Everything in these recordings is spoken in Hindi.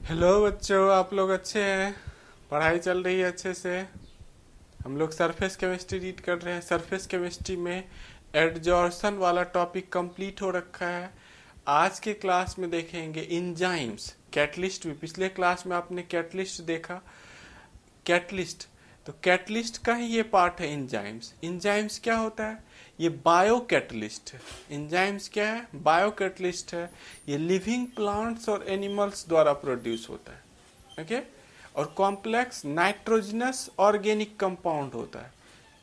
हेलो बच्चों, आप लोग अच्छे हैं? पढ़ाई चल रही है अच्छे से? हम लोग सरफेस केमिस्ट्री रीड कर रहे हैं। सरफेस केमिस्ट्री में एडजॉर्सन वाला टॉपिक कंप्लीट हो रखा है। आज के क्लास में देखेंगे इंजाइम्स, कैटलिस्ट भी। पिछले क्लास में आपने कैटलिस्ट देखा। कैटलिस्ट, तो कैटलिस्ट का ही ये पार्ट है इंजाइम्स। इंजाइम्स क्या होता है? ये बायो कैटलिस्ट है। इंजाइम्स क्या है? बायो कैटलिस्ट है। ये लिविंग प्लांट्स और एनिमल्स द्वारा प्रोड्यूस होता है। ओके। और कॉम्प्लेक्स नाइट्रोजनस ऑर्गेनिक कंपाउंड होता है।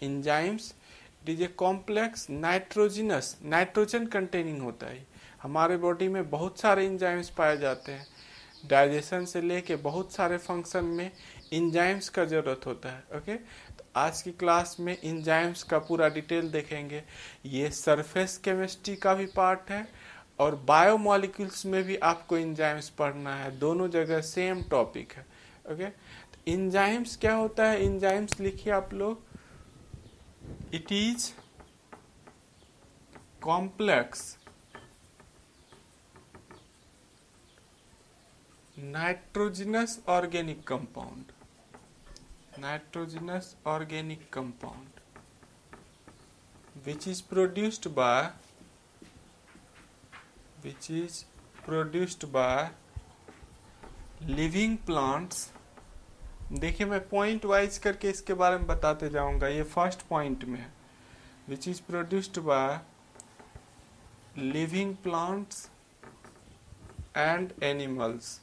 Enzymes it is a complex nitrogenous, nitrogen containing होता है। हमारे बॉडी में बहुत सारे इंजाइम्स पाए जाते हैं। डाइजेशन से लेके बहुत सारे फंक्शन में इंजाइम्स का जरूरत होता है। ओके, तो आज की क्लास में इंजाइम्स का पूरा डिटेल देखेंगे। ये सरफेस केमिस्ट्री का भी पार्ट है और बायोमोलिक्यूल्स में भी आपको इंजाइम्स पढ़ना है। दोनों जगह सेम टॉपिक है। ओके, तो इंजाइम्स क्या होता है? इंजाइम्स लिखिए आप लोग। It is complex nitrogenous organic compound, nitrogenous organic compound which is produced by living plants। देखिए, मैं पॉइंट वाइज करके इसके बारे में बताते जाऊंगा। ये फर्स्ट पॉइंट में है, which is produced by living plants and animals।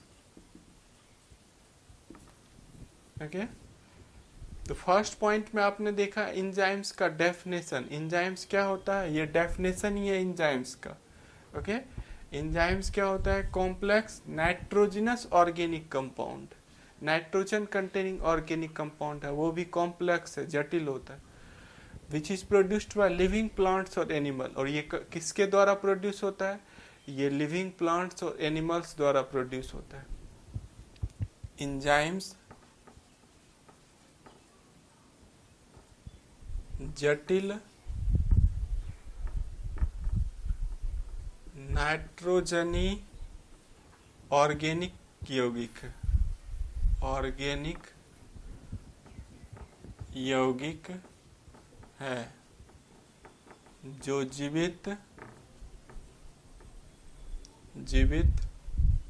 Okay, तो फर्स्ट पॉइंट में आपने देखा इंजाइम्स का डेफिनेशन। इंजाइम्स क्या होता है? ये डेफिनेशन ही है इंजाइम्स का। ओके, इंजाइम्स क्या होता है? Complex nitrogenous organic compound. Nitrogen containing organic compound है, वो भी कॉम्प्लेक्स है, जटिल होता है। Which is produced by living plants और एनिमल। और ये किसके द्वारा प्रोड्यूस होता है? ये लिविंग प्लांट्स और एनिमल्स द्वारा प्रोड्यूस होता है। इंजाइम्स जटिल नाइट्रोजनी ऑर्गेनिक यौगिक है जो जीवित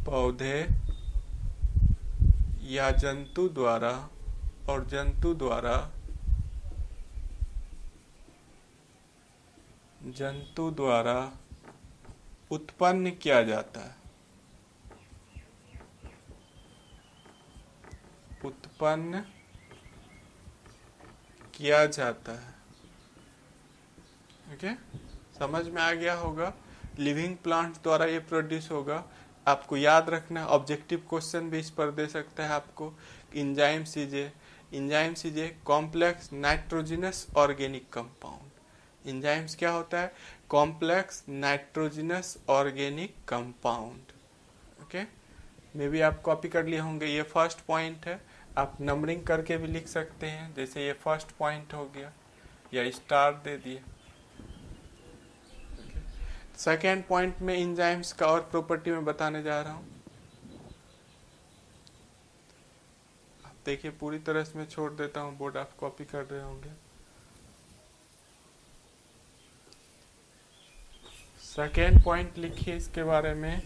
पौधे या जंतु द्वारा उत्पन्न किया जाता है। ओके, समझ में आ गया होगा। लिविंग प्लांट द्वारा ये प्रोड्यूस होगा। आपको याद रखना, ऑब्जेक्टिव क्वेश्चन भी इस पर दे सकता है आपको। Enzymes is a complex nitrogenous organic compound. Enzymes क्या होता है? Complex nitrogenous organic compound. Okay, may भी आप कॉपी कर लिए होंगे। ये फर्स्ट पॉइंट है, आप नंबरिंग करके भी लिख सकते हैं। जैसे ये फर्स्ट पॉइंट हो गया या स्टार दे दिए। सेकेंड पॉइंट में इंजाइम्स का और प्रॉपर्टी में बताने जा रहा हूं। आप देखिए, पूरी तरह से मैं छोड़ देता हूं, बोर्ड आप कॉपी कर रहे होंगे। सेकेंड पॉइंट लिखिए इसके बारे में।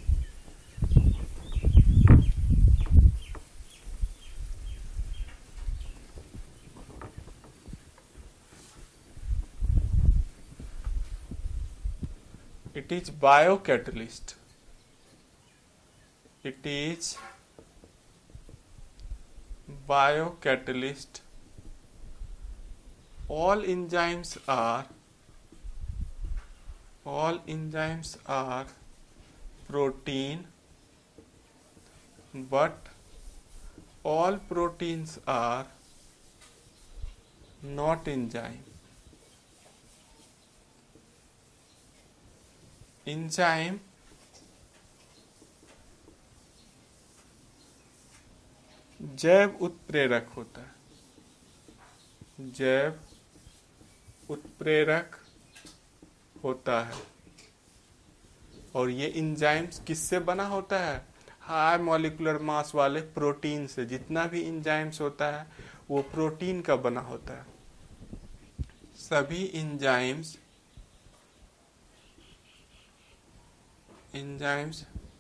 It is biocatalyst. It is biocatalyst. All enzymes are protein, but all proteins are not enzyme. Enzyme जैव उत्प्रेरक होता है। जैव उत्प्रेरक होता है। और ये इंजाइम्स किससे बना होता है? हाई मॉलिक्यूलर मास वाले प्रोटीन से। जितना भी इंजाइम्स होता है वो प्रोटीन का बना होता है। सभी इंजाइम्स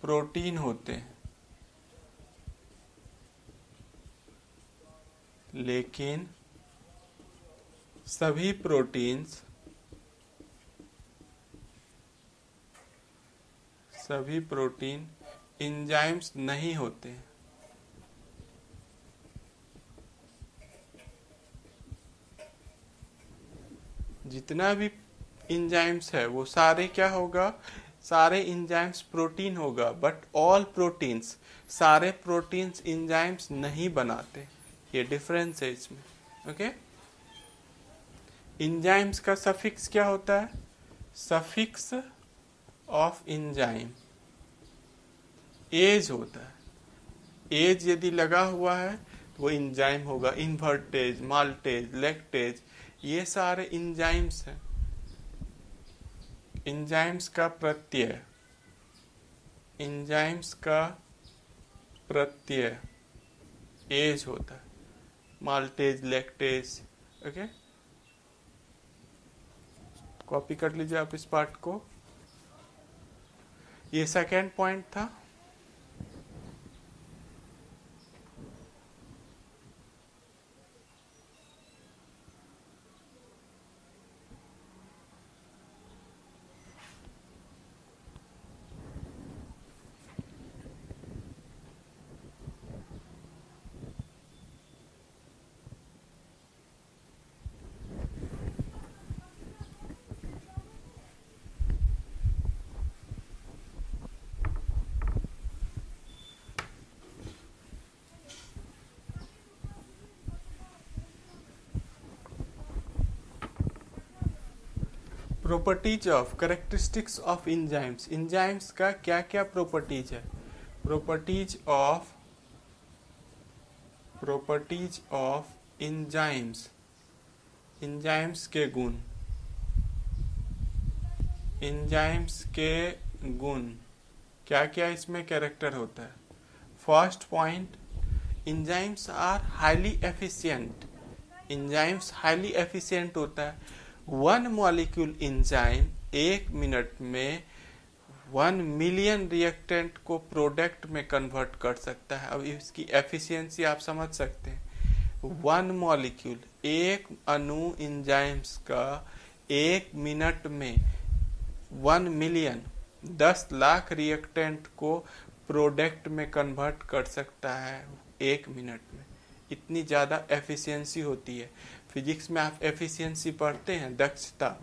प्रोटीन होते हैं, लेकिन सभी प्रोटीन इंजाइम्स नहीं होते हैं। जितना भी इंजाइम्स है वो सारे क्या होगा, सारे इंजाइम्स प्रोटीन होगा, बट ऑल प्रोटीन्स, सारे प्रोटीन्स इंजाइम्स नहीं बनाते। ये डिफरेंस है इसमें। ओके, इंजाइम्स का सफिक्स क्या होता है? सफिक्स ऑफ इंजाइम एज होता है। एज यदि लगा हुआ है तो वो इंजाइम होगा। इन्वर्टेज, माल्टेज, लैक्टेज, ये सारे इंजाइम्स हैं। इंजाइम्स का प्रत्यय एज होता है। Maltase, lactase. ओके, कॉपी कर लीजिए आप इस पार्ट को। ये सेकेंड पॉइंट था। Properties of, characteristics of enzymes. Enzymes का क्या क्या प्रॉपर्टीज है? प्रॉपर्टीज ऑफ इंजाइम्स, इंजाइम्स के गुण। इंजाइम्स के गुण क्या क्या इसमें कैरेक्टर होता है? First point, enzymes are highly efficient. Enzymes highly efficient होता है। 1 मॉलिक्यूल इंजाइम 1 मिनट में 1 मिलियन रिएक्टेंट को प्रोडक्ट में कन्वर्ट कर सकता है। अब इसकी एफिशिएंसी आप समझ सकते हैं। 1 मॉलिक्यूल, एक अणु इंजाइम्स का 1 मिनट में 1 मिलियन, 10 लाख रिएक्टेंट को प्रोडक्ट में कन्वर्ट कर सकता है 1 मिनट में। इतनी ज़्यादा एफिशिएंसी होती है। फिजिक्स में आप एफिशिएंसी पढ़ते हैं, दक्षता।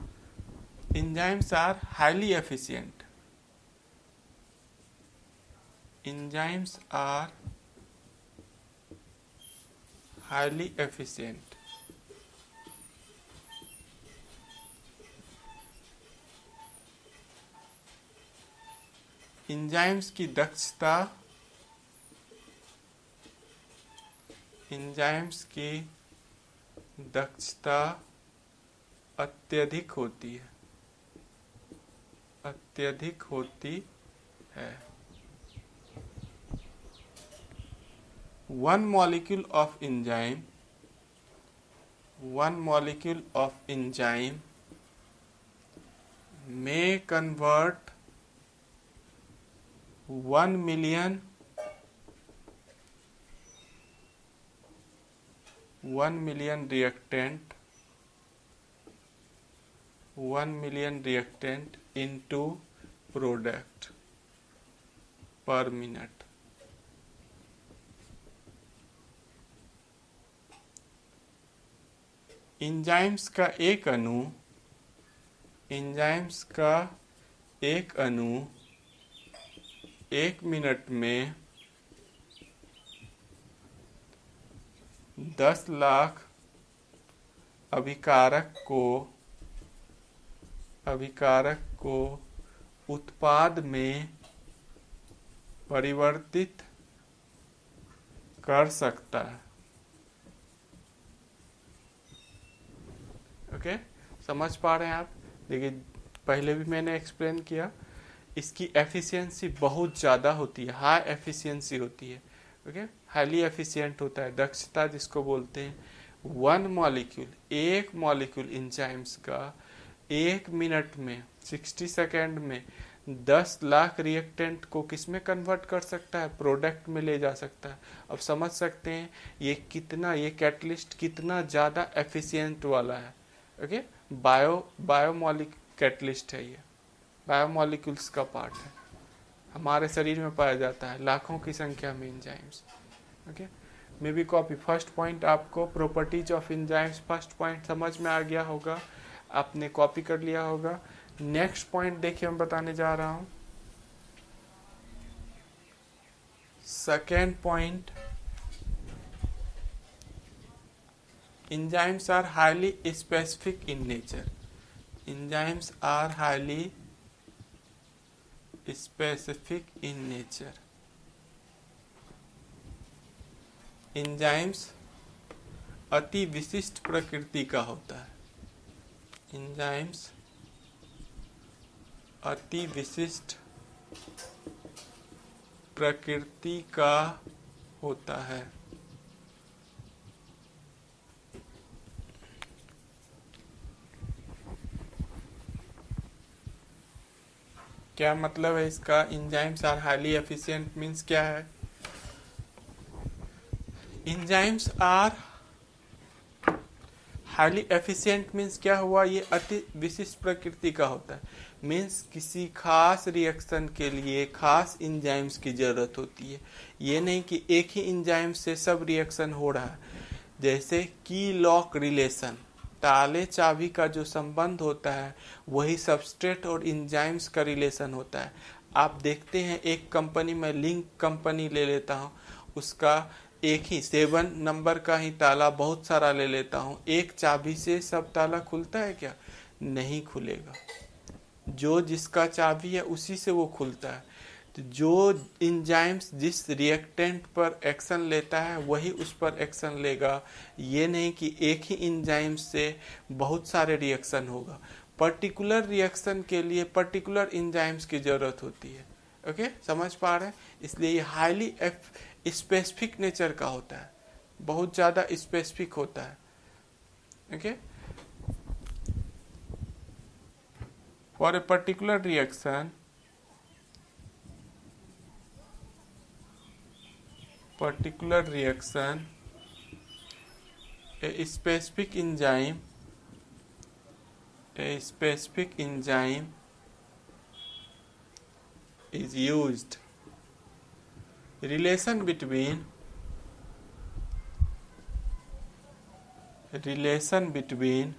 Enzymes are highly efficient. Enzymes are highly efficient. Enzymes की दक्षता, इंजाइम्स की दक्षता अत्यधिक होती है, अत्यधिक होती है। 1 molecule of enzyme, 1 molecule of enzyme may convert 1 million reactant into product per minute। Enzymes का एक अणु 1 मिनट में 10 लाख अभिकारक को उत्पाद में परिवर्तित कर सकता है। ओके, समझ पा रहे हैं आप? देखिए, पहले भी मैंने एक्सप्लेन किया, इसकी एफिशिएंसी बहुत ज़्यादा होती है, हाई एफिशिएंसी होती है। ओके, हाईली एफिशिएंट होता है, दक्षता जिसको बोलते हैं। वन मॉलिक्यूल, एक मॉलिक्यूल एंजाइम्स का 1 मिनट में 60 सेकेंड में 10 लाख रिएक्टेंट को किसमें कन्वर्ट कर सकता है, प्रोडक्ट में ले जा सकता है। अब समझ सकते हैं ये कैटलिस्ट कितना ज़्यादा एफिशिएंट वाला है। ओके, बायोमॉलिक कैटलिस्ट है, ये बायोमॉलिक्यूल्स का पार्ट है, हमारे शरीर में पाया जाता है लाखों की संख्या में enzymes. Okay, maybe copy. First point आपको properties of enzymes, first point समझ में आ गया होगा, आपने कॉपी कर लिया होगा। नेक्स्ट पॉइंट देखिए मैं बताने जा रहा हूं। Second point, enzymes are highly specific in nature. Enzymes are highly specific in nature. Enzymes अति विशिष्ट प्रकृति का होता है। Enzymes अति विशिष्ट प्रकृति का होता है। क्या मतलब है इसका? Enzymes are highly efficient means क्या है? Enzymes are highly efficient means क्या हुआ? ये अति विशिष्ट प्रकृति का होता है, मीन्स किसी खास रिएक्शन के लिए खास एंजाइम्स की जरूरत होती है। ये नहीं कि एक ही एंजाइम से सब रिएक्शन हो रहा है। जैसे की लॉक रिलेशन, ताले चाबी का जो संबंध होता है वही सबस्ट्रेट और एंजाइम्स का रिलेशन होता है। आप देखते हैं एक कंपनी में, लिंक कंपनी ले लेता हूँ, उसका एक ही 7 नंबर का ही ताला बहुत सारा ले लेता हूँ, एक चाबी से सब ताला खुलता है क्या? नहीं खुलेगा। जो जिसका चाबी है उसी से वो खुलता है। तो जो एंजाइम्स जिस रिएक्टेंट पर एक्शन लेता है वही उस पर एक्शन लेगा। ये नहीं कि एक ही एंजाइम से बहुत सारे रिएक्शन होगा। पर्टिकुलर रिएक्शन के लिए पर्टिकुलर एंजाइम्स की जरूरत होती है। ओके, समझ पा रहे हैं? इसलिए ये हाईली स्पेसिफिक नेचर का होता है, बहुत ज़्यादा स्पेसिफिक होता है। Okay, for a particular reaction, a specific enzyme is used. Relation between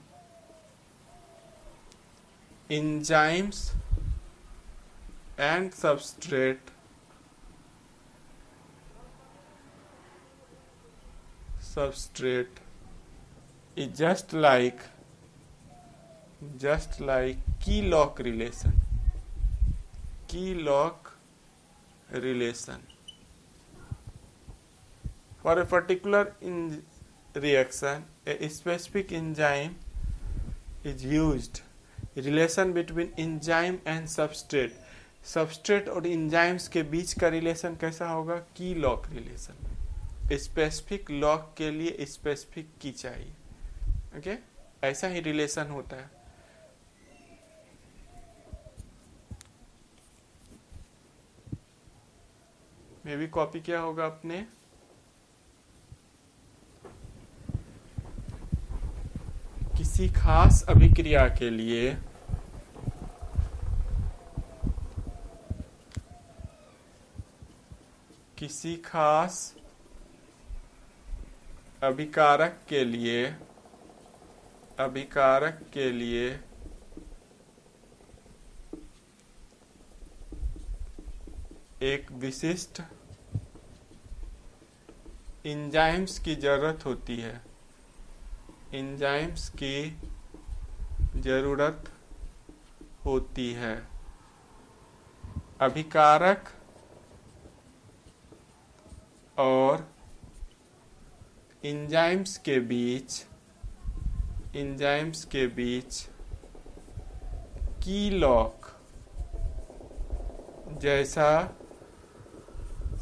enzymes and substrate is just like key lock relation. For a particular reaction, a specific enzyme is used. Relation between enzyme and substrate. Substrate और एंजाइम्स के बीच का रिलेशन कैसा होगा? की लॉक रिलेशन। स्पेसिफिक लॉक के लिए स्पेसिफिक की चाहिए। ओके, ऐसा ही रिलेशन होता है। मे भी कॉपी किया होगा आपने। किसी खास अभिक्रिया के लिए किसी खास अभिकारक के लिए एक विशिष्ट एंजाइम्स की जरूरत होती है। एंजाइम्स की जरूरत होती है। अभिकारक और एंजाइम्स के बीच की लॉक जैसा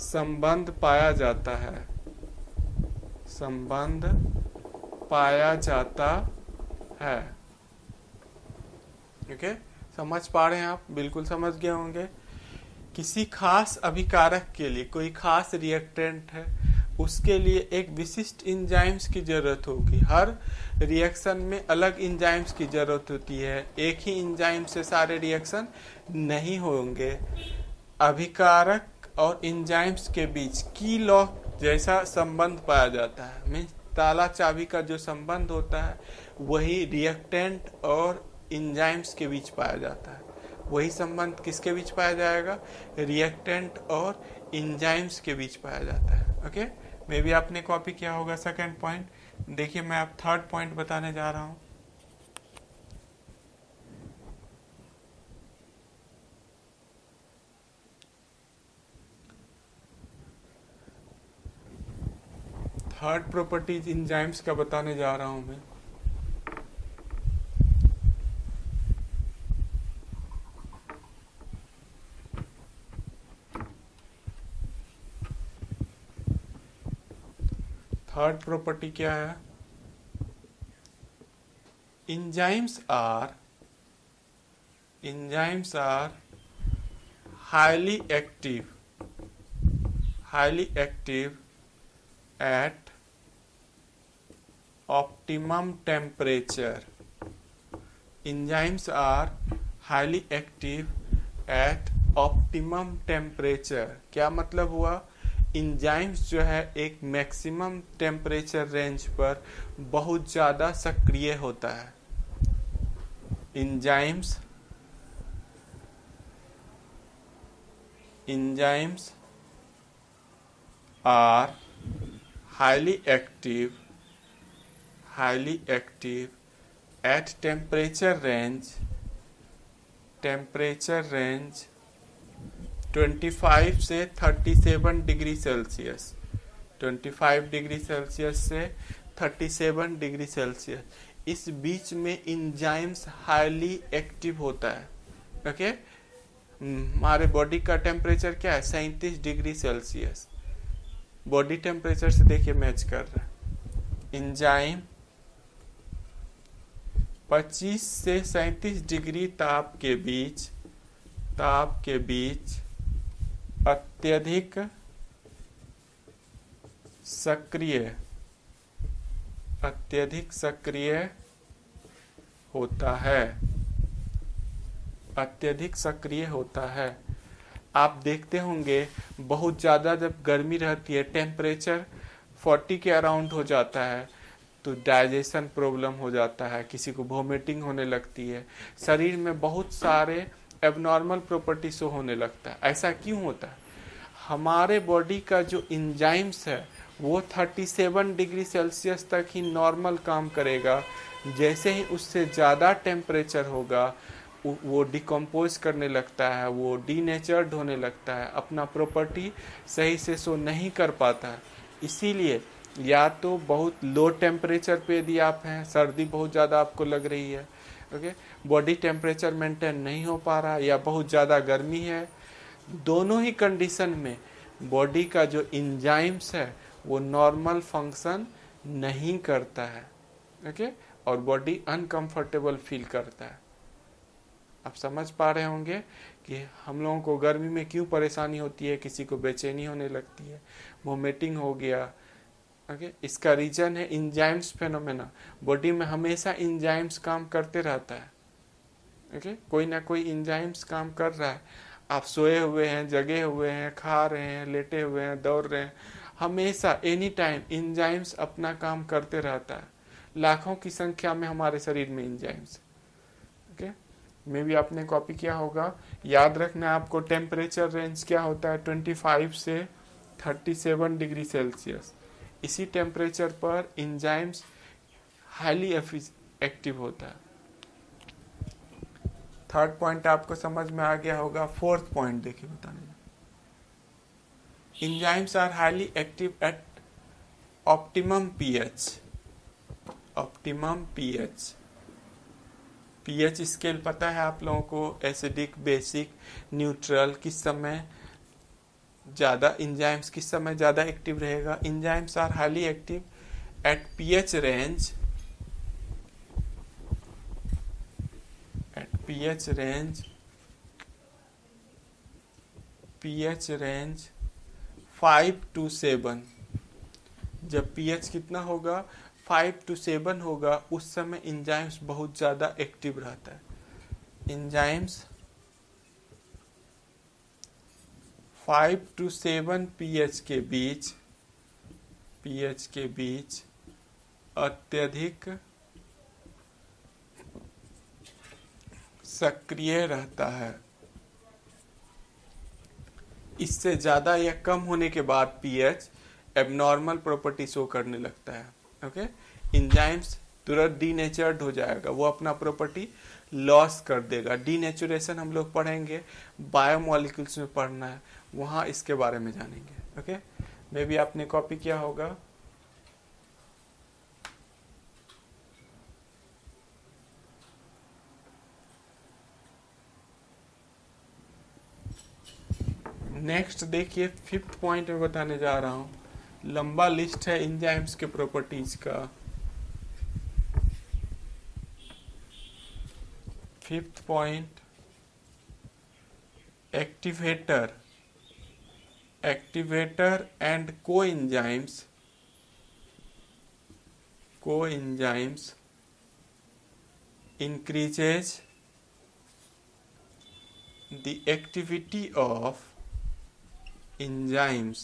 संबंध पाया जाता है, संबंध पाया जाता है। ओके, समझ पा रहे हैं आप? बिल्कुल समझ गए होंगे। किसी खास अभिकारक के लिए, कोई खास रिएक्टेंट है, उसके लिए एक विशिष्ट एंजाइम्स की जरूरत होगी। हर रिएक्शन में अलग एंजाइम्स की जरूरत होती है, एक ही एंजाइम से सारे रिएक्शन नहीं होंगे। अभिकारक और एंजाइम्स के बीच की लॉक जैसा संबंध पाया जाता है। मीन्स ताला चाबी का जो संबंध होता है वही रिएक्टेंट और एंजाइम्स के बीच पाया जाता है। वही संबंध किसके बीच पाया जाएगा? रिएक्टेंट और एंजाइम्स के बीच पाया जाता है। ओके, मे भी आपने कॉपी किया होगा सेकंड पॉइंट। देखिए मैं अब थर्ड पॉइंट बताने जा रहा हूं। थर्ड प्रॉपर्टीज एंजाइम्स का बताने जा रहा हूं मैं। थर्ड प्रॉपर्टी क्या है? enzymes are highly active at optimum temperature. Enzymes are highly active at optimum temperature. क्या मतलब हुआ? इंजाइम्स जो है एक मैक्सिमम टेम्परेचर रेंज पर बहुत ज़्यादा सक्रिय होता है। Enzymes are highly active at temperature range 25 से 37 डिग्री सेल्सियस, 25 डिग्री सेल्सियस से 37 डिग्री सेल्सियस, इस बीच में इंजाइम्स हाईली एक्टिव होता है। ओके, हमारे बॉडी का टेम्परेचर क्या है? 37 डिग्री सेल्सियस। बॉडी टेम्परेचर से देखिए मैच कर रहा है। इंजाइम 25 से 37 डिग्री ताप के बीच अत्यधिक सक्रिय होता है। आप देखते होंगे बहुत ज़्यादा जब गर्मी रहती है, टेम्परेचर 40 के अराउंड हो जाता है, तो डाइजेशन प्रॉब्लम हो जाता है, किसी को वोमिटिंग होने लगती है, शरीर में बहुत सारे एबनॉर्मल प्रॉपर्टी शो होने लगता है। ऐसा क्यों होता है? हमारे बॉडी का जो इंजाइम्स है वो 37 डिग्री सेल्सियस तक ही नॉर्मल काम करेगा। जैसे ही उससे ज़्यादा टेम्परेचर होगा वो डिकम्पोज करने लगता है, वो डीनेचर्ड होने लगता है, अपना प्रॉपर्टी सही से शो नहीं कर पाता है। इसीलिए या तो बहुत लो टेम्परेचर पे यदि आप हैं, सर्दी बहुत ज़्यादा आपको लग रही है, ओके, बॉडी टेम्परेचर मेंटेन नहीं हो पा रहा, या बहुत ज़्यादा गर्मी है, दोनों ही कंडीशन में बॉडी का जो एंजाइम्स है वो नॉर्मल फंक्शन नहीं करता है। ओके, और बॉडी अनकंफर्टेबल फील करता है। आप समझ पा रहे होंगे कि हम लोगों को गर्मी में क्यों परेशानी होती है, किसी को बेचैनी होने लगती है, वोमिटिंग हो गया। ओके, इसका रीजन है एंजाइम्स फेनोमेना। बॉडी में हमेशा एंजाइम्स काम करते रहता है। ओके, कोई ना कोई एंजाइम्स काम कर रहा है। आप सोए हुए हैं, जगे हुए हैं, खा रहे हैं, लेटे हुए हैं, दौड़ रहे हैं, हमेशा एनी टाइम एंजाइम्स अपना काम करते रहता है। लाखों की संख्या में हमारे शरीर में एंजाइम्स। ओके, मे भी आपने कॉपी किया होगा। याद रखना आपको टेम्परेचर रेंज क्या होता है? 25 से 37 डिग्री सेल्सियस। इसी टेम्परेचर पर एंजाइम्स हाईली एक्टिव होता है। थर्ड पॉइंट आपको समझ में आ गया होगा। फोर्थ पॉइंट देखिए बताने। Enzymes are highly active at optimum pH. PH scale पता है आप लोगों को, एसिडिक, बेसिक, न्यूट्रल, किस समय ज़्यादा एंजाइम्स किस समय ज़्यादा एक्टिव रहेगा। Enzymes are highly active at pH range, pH range 5 to 7। जब पीएच कितना होगा 5 to 7 होगा, उस समय एंजाइम्स बहुत ज़्यादा एक्टिव रहता है। एंजाइम्स 5 to 7 पीएच के बीच अत्यधिक सक्रिय रहता है। इससे ज़्यादा या कम होने के बाद पीएच एबनॉर्मल प्रॉपर्टी शो करने लगता है। ओके, एंजाइम्स तुरंत डीनेचर्ड हो जाएगा, वो अपना प्रॉपर्टी लॉस कर देगा। डीनेचुरेशन हम लोग पढ़ेंगे, बायोमोलिक्यूल्स में पढ़ना है, वहाँ इसके बारे में जानेंगे। ओके, मे बी आपने कॉपी किया होगा। नेक्स्ट देखिए, 5th पॉइंट में बताने जा रहा हूँ। लंबा लिस्ट है एंजाइम्स के प्रॉपर्टीज का। 5th point, activator and coenzymes increases the activity of enzymes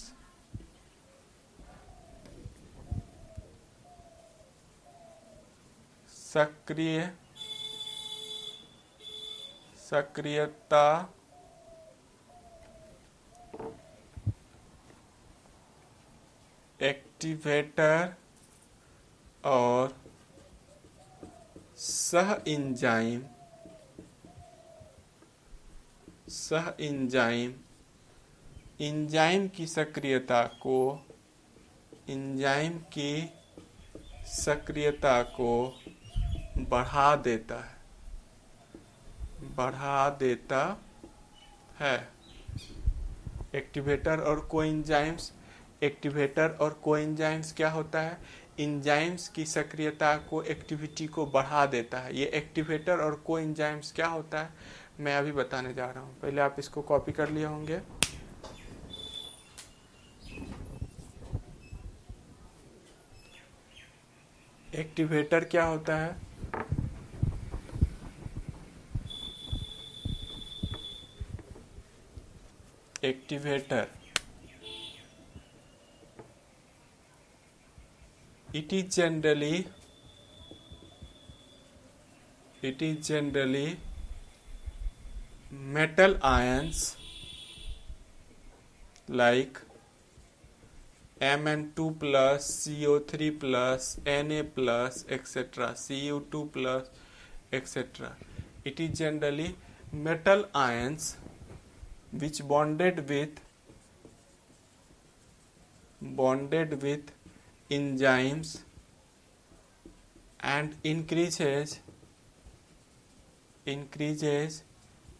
सक्रियता एक्टिवेटर और सह एंजाइम एंजाइम की सक्रियता को बढ़ा देता है। एक्टिवेटर और कोएंजाइम्स क्या होता है, एंजाइम्स की सक्रियता को, एक्टिविटी को बढ़ा देता है। ये एक्टिवेटर और कोएंजाइम्स क्या होता है मैं अभी बताने जा रहा हूँ। पहले आप इसको कॉपी कर लिए होंगे। एक्टिवेटर क्या होता है, activator it is generally metal ions like Mn2 plus, CO3 plus, Na plus, etc., Cu2 plus, etc. It is generally metal ions which bonded with enzymes and increases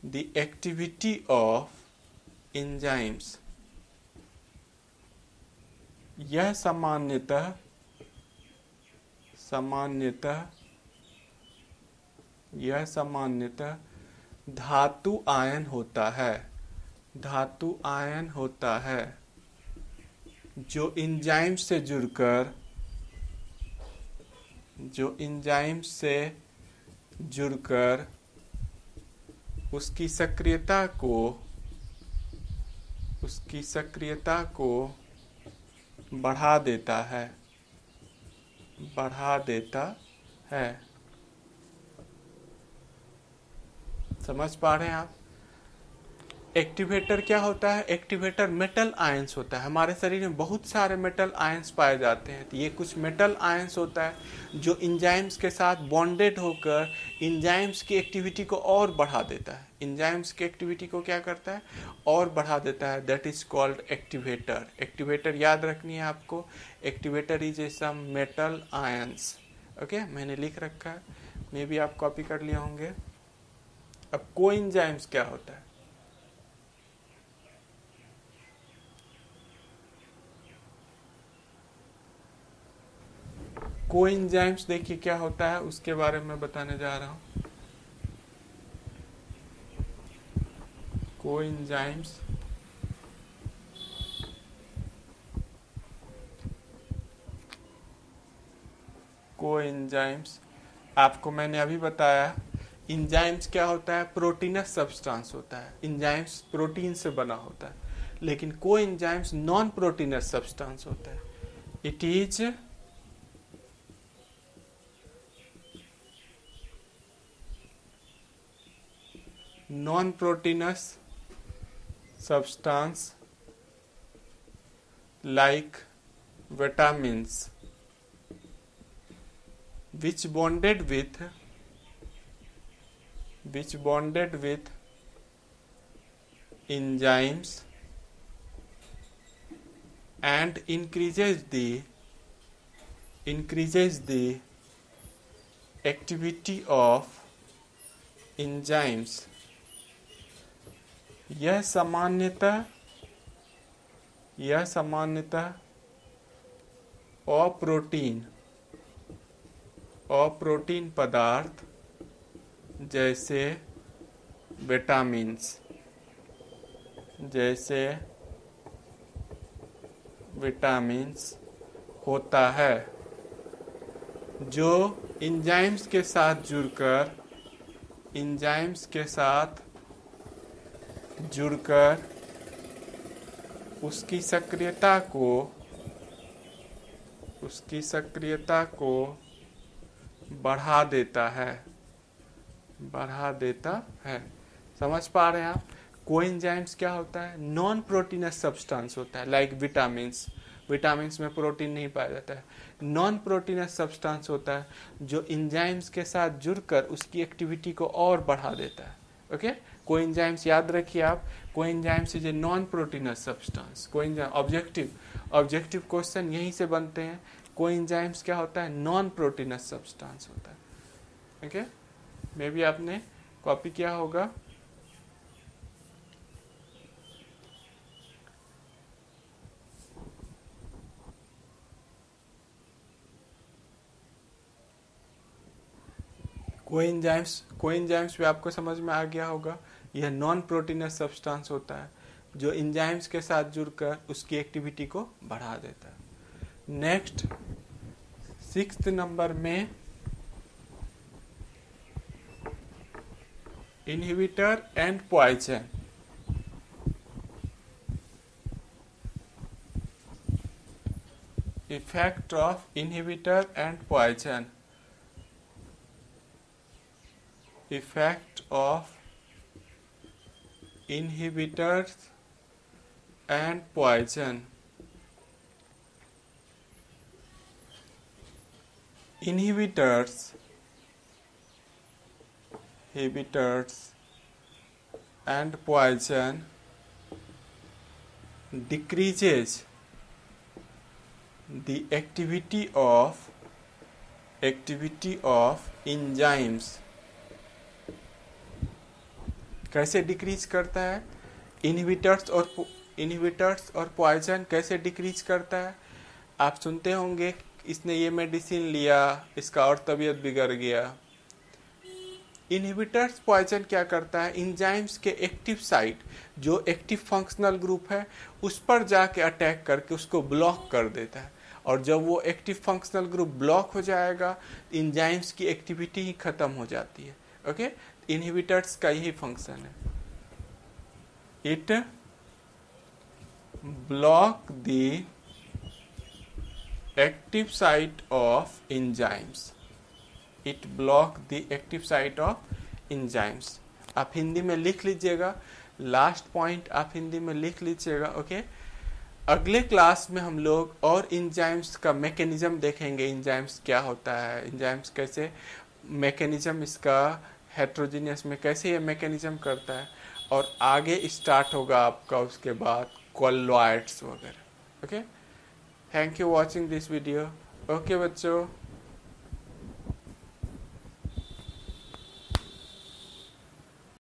the activity of enzymes। यह सामान्यतः धातु आयन होता है जो एंजाइम से जुड़कर उसकी सक्रियता को बढ़ा देता है। समझ पा रहे हैं आप? एक्टिवेटर क्या होता है, एक्टिवेटर मेटल आयंस होता है। हमारे शरीर में बहुत सारे मेटल आयंस पाए जाते हैं, तो ये कुछ मेटल आयंस होता है जो एंजाइम्स के साथ बॉन्डेड होकर एंजाइम्स की एक्टिविटी को और बढ़ा देता है। एंजाइम्स की एक्टिविटी को क्या करता है, और बढ़ा देता है। That is called activator. Activator याद रखनी है आपको, activator is a some metal ions. Okay, मैंने लिख रखा है, मे भी आप कॉपी कर लिए होंगे। अब कोएंजाइम्स क्या होता है? कोएंजाइम्स देखिए क्या होता है, उसके बारे में बताने जा रहा हूं। कोएंजाइम्स कोएंजाइम्स आपको मैंने अभी बताया। इंजाइम्स क्या होता है? प्रोटीनस सब्सटेंस होता है। इंजाइम्स प्रोटीन से बना होता है, लेकिन कोएंजाइम्स नॉन प्रोटीनस सब्सटेंस होता है। It is non proteins substance like vitamins which bonded with enzymes and increases the activity of enzymes। यह सामान्यतः अप्रोटीन पदार्थ जैसे विटामिन्स होता है, जो एंजाइम्स के साथ जुड़कर उसकी सक्रियता को बढ़ा देता है। समझ पा रहे हैं आप? कोएंजाइम्स क्या होता है? नॉन प्रोटीनस सब्सटेंस होता है, लाइक विटामिन्स में प्रोटीन नहीं पाया जाता है। नॉन प्रोटीनस सब्सटेंस होता है जो एंजाइम्स के साथ जुड़कर उसकी एक्टिविटी को और बढ़ा देता है। ओके, कोएंजाइम्स याद रखिए आप। Coenzymes is a non proteins substance. Coenzyme objective question यहीं से बनते हैं। कोएंजाइम्स क्या होता है? नॉन प्रोटीनस सब्सटेंस होता है। ओके, मे भी आपने कॉपी किया होगा। कोएंजाइम्स भी आपको समझ में आ गया होगा। यह नॉन प्रोटीनस सब्सटेंस होता है जो एंजाइम्स के साथ जुड़कर उसकी एक्टिविटी को बढ़ा देता है। नेक्स्ट 6th नंबर में inhibitor and poison. Effect of inhibitor and poison. Effect of inhibitors and poison। Inhibitors and poison decreases the activity of enzymes। कैसे डिक्रीज करता है? इनहिबिटर्स और पॉइजन कैसे डिक्रीज करता है? आप सुनते होंगे इसने ये मेडिसिन लिया, इसका और तबीयत बिगड़ गया। इनहिबिटर्स पॉइजन क्या करता है? एंजाइम्स के एक्टिव साइट, जो एक्टिव फंक्शनल ग्रुप है, उस पर जाके अटैक करके उसको ब्लॉक कर देता है। और जब वो एक्टिव फंक्शनल ग्रुप ब्लॉक हो जाएगा, एंजाइम्स की एक्टिविटी ही खत्म हो जाती है। ओके, इनहिबिटर्स का यही फंक्शन है। It block the active site of enzymes. आप हिंदी में लिख लीजिएगा, लास्ट पॉइंट आप हिंदी में लिख लीजिएगा। ओके, अगले क्लास में हम लोग और एंजाइम्स का मैकेनिज्म देखेंगे। एंजाइम्स क्या होता है, एंजाइम्स कैसे मैकेनिज्म इसका हेट्रोजीनियस में कैसे ये मैकेनिज्म करता है, और आगे स्टार्ट होगा आपका उसके बाद कॉलोइड्स वगैरह। Okay, thank you watching this video. Okay बच्चों।